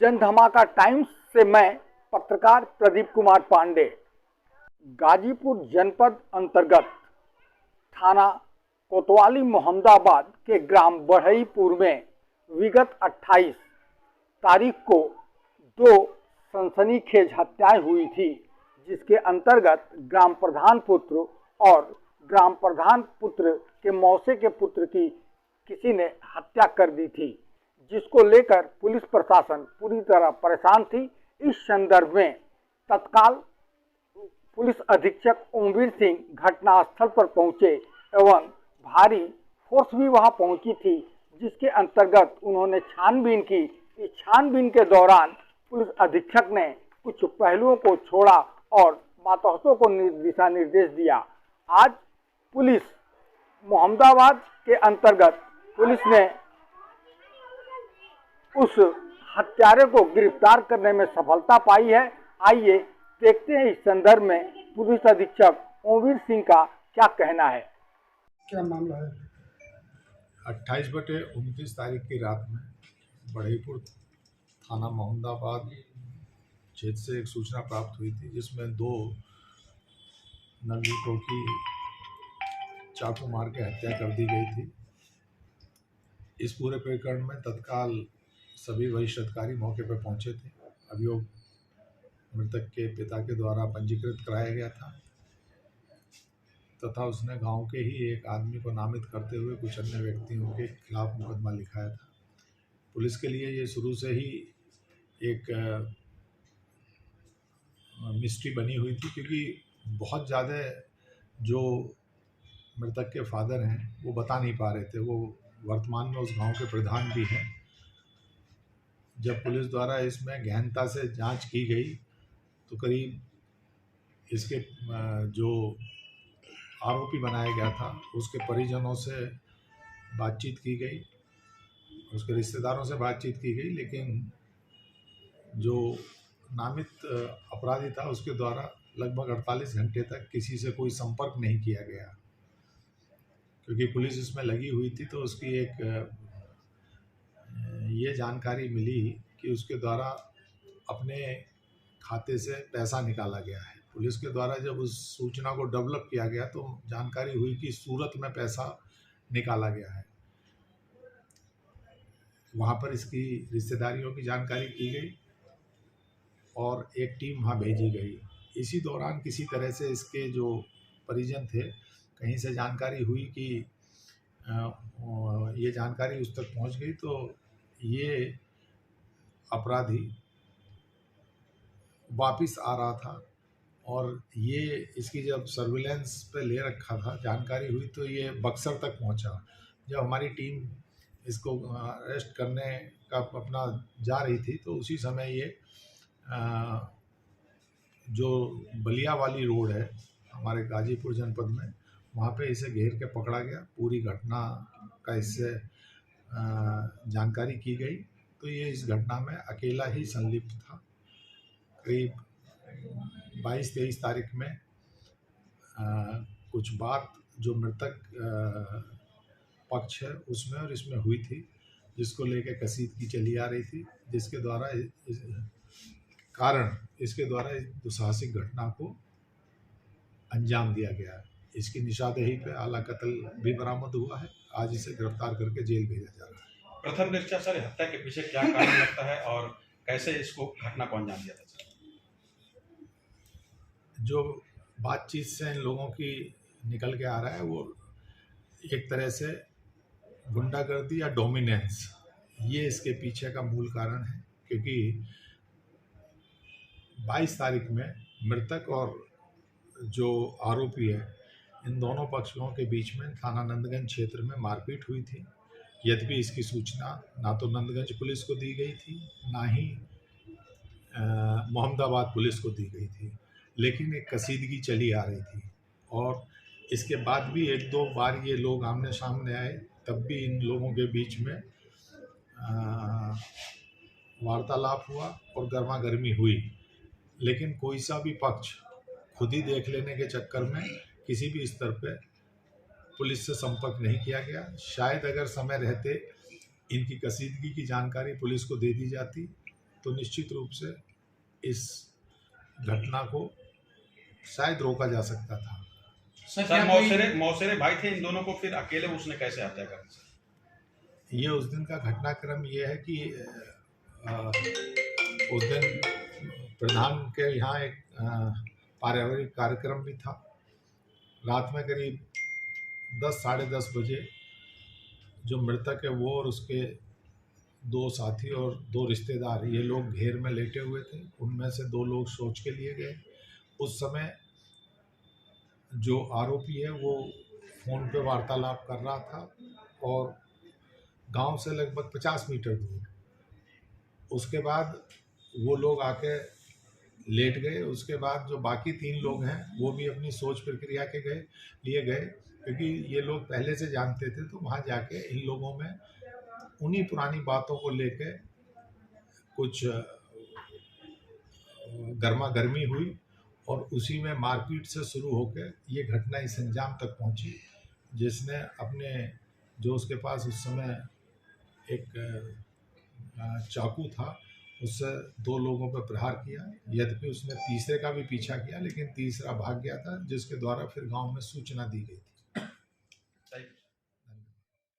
जन धमाका टाइम्स से मैं पत्रकार प्रदीप कुमार पांडे। गाजीपुर जनपद अंतर्गत थाना कोतवाली मोहम्मदाबाद के ग्राम बढ़ईपुर में विगत 28 तारीख को 2 सनसनीखेज हत्याएं हुई थी, जिसके अंतर्गत ग्राम प्रधान पुत्र और ग्राम प्रधान पुत्र के मौसे के पुत्र की किसी ने हत्या कर दी थी, जिसको लेकर पुलिस प्रशासन पूरी तरह परेशान थी। इस संदर्भ में तत्काल पुलिस अधीक्षक ओमवीर सिंह घटनास्थल पर पहुंचे एवं भारी फोर्स भी वहां पहुंची थी, जिसके अंतर्गत उन्होंने छानबीन की। इस छानबीन के दौरान पुलिस अधीक्षक ने कुछ पहलुओं को छोड़ा और मातहतों को दिशा निर्देश दिया। आज पुलिस मोहम्मदाबाद के अंतर्गत पुलिस ने उस हत्यारे को गिरफ्तार करने में सफलता पाई है। आइए देखते हैं इस संदर्भ में पुलिस अधीक्षक ओमवीर सिंह का क्या कहना है। क्या मामला है? 28/29 तारीख की रात में बढ़ईपुर थाना मोहम्मदाबाद क्षेत्र से एक सूचना प्राप्त हुई थी, जिसमें 2 नवयुवकों की चाकू मार के हत्या कर दी गई थी। इस पूरे प्रकरण में तत्काल सभी वरिष्ठ अधिकारी मौके पर पहुंचे थे। अभियोग मृतक के पिता के द्वारा पंजीकृत कराया गया था तथा उसने गांव के ही एक आदमी को नामित करते हुए कुछ अन्य व्यक्तियों के खिलाफ मुकदमा लिखाया था। पुलिस के लिए ये शुरू से ही एक मिस्ट्री बनी हुई थी, क्योंकि बहुत ज़्यादा जो मृतक के फादर हैं वो बता नहीं पा रहे थे। वो वर्तमान में उस गांव के प्रधान भी हैं। जब पुलिस द्वारा इसमें गहनता से जांच की गई तो करीब इसके जो आरोपी बनाया गया था उसके परिजनों से बातचीत की गई, उसके रिश्तेदारों से बातचीत की गई, लेकिन जो नामित अपराधी था उसके द्वारा लगभग 48 घंटे तक किसी से कोई संपर्क नहीं किया गया। क्योंकि पुलिस इसमें लगी हुई थी तो उसकी एक ये जानकारी मिली कि उसके द्वारा अपने खाते से पैसा निकाला गया है। पुलिस के द्वारा जब उस सूचना को डेवलप किया गया तो जानकारी हुई कि सूरत में पैसा निकाला गया है। वहाँ पर इसकी रिश्तेदारियों की जानकारी की गई और एक टीम वहाँ भेजी गई। इसी दौरान किसी तरह से इसके जो परिजन थे, कहीं से जानकारी हुई कि ये जानकारी उस तक पहुँच गई, तो ये अपराधी वापस आ रहा था और ये इसकी जब सर्विलेंस पे ले रखा था, जानकारी हुई तो ये बक्सर तक पहुंचा। जब हमारी टीम इसको अरेस्ट करने का अपना जा रही थी तो उसी समय ये जो बलिया वाली रोड है हमारे गाजीपुर जनपद में, वहाँ पे इसे घेर के पकड़ा गया। पूरी घटना का इससे जानकारी की गई तो ये इस घटना में अकेला ही संलिप्त था। करीब 22-23 तारीख में कुछ बात जो मृतक पक्ष है उसमें और इसमें हुई थी, जिसको लेकर कसीदगी चली आ रही थी, जिसके द्वारा इसके द्वारा इस दुस्साहसिक घटना को अंजाम दिया गया। इसकी निशानदेही पे आला कत्ल भी बरामद हुआ है। आज इसे गिरफ्तार करके जेल भेजा जा रहा है। प्रथम दृष्टया सर, हत्या के पीछे क्या कारण लगता है और कैसे इसको घटना को अंजाम दिया था? जो बातचीत से इन लोगों की निकल के आ रहा है वो एक तरह से गुंडागर्दी या डोमिनेंस, ये इसके पीछे का मूल कारण है। क्योंकि 22 तारीख में मृतक और जो आरोपी है, इन दोनों पक्षों के बीच में थाना नंदगंज क्षेत्र में मारपीट हुई थी। यद्यपि इसकी सूचना ना तो नंदगंज पुलिस को दी गई थी, ना ही मोहम्मदाबाद पुलिस को दी गई थी, लेकिन एक कसीदगी चली आ रही थी। और इसके बाद भी 1-2 बार ये लोग आमने सामने आए, तब भी इन लोगों के बीच में वार्तालाप हुआ और गर्मा गर्मी हुई, लेकिन कोई सा भी पक्ष खुद ही देख लेने के चक्कर में किसी भी स्तर पे पुलिस से संपर्क नहीं किया गया। शायद अगर समय रहते इनकी कसीदगी की जानकारी पुलिस को दे दी जाती तो निश्चित रूप से इस घटना को शायद रोका जा सकता था। सर मौसेरे भाई थे इन दोनों को, फिर अकेले उसने कैसे हत्या कर दी? ये उस दिन का घटनाक्रम ये है कि उस दिन प्रधान के यहाँ एक पारिवारिक कार्यक्रम भी था। रात में करीब 10 साढ़े 10 बजे जो मृतक है वो और उसके 2 साथी और 2 रिश्तेदार ये लोग घेर में लेटे हुए थे। उनमें से 2 लोग शौच के लिए गए। उस समय जो आरोपी है वो फ़ोन पे वार्तालाप कर रहा था और गांव से लगभग 50 मीटर दूर। उसके बाद वो लोग आके लेट गए। उसके बाद जो बाकी 3 लोग हैं वो भी अपनी सोच प्रक्रिया के लिए गए, क्योंकि ये लोग पहले से जानते थे। तो वहाँ जाके इन लोगों में उन्हीं पुरानी बातों को लेके कुछ गर्मा गर्मी हुई और उसी में मारपीट से शुरू होकर ये घटना इस अंजाम तक पहुंची, जिसने अपने जो उसके पास उस समय एक चाकू था उससे 2 लोगों पर प्रहार किया। यद्यपि उसने तीसरे का भी पीछा किया, लेकिन तीसरा भाग गया था, जिसके द्वारा फिर गांव में सूचना दी गई थी।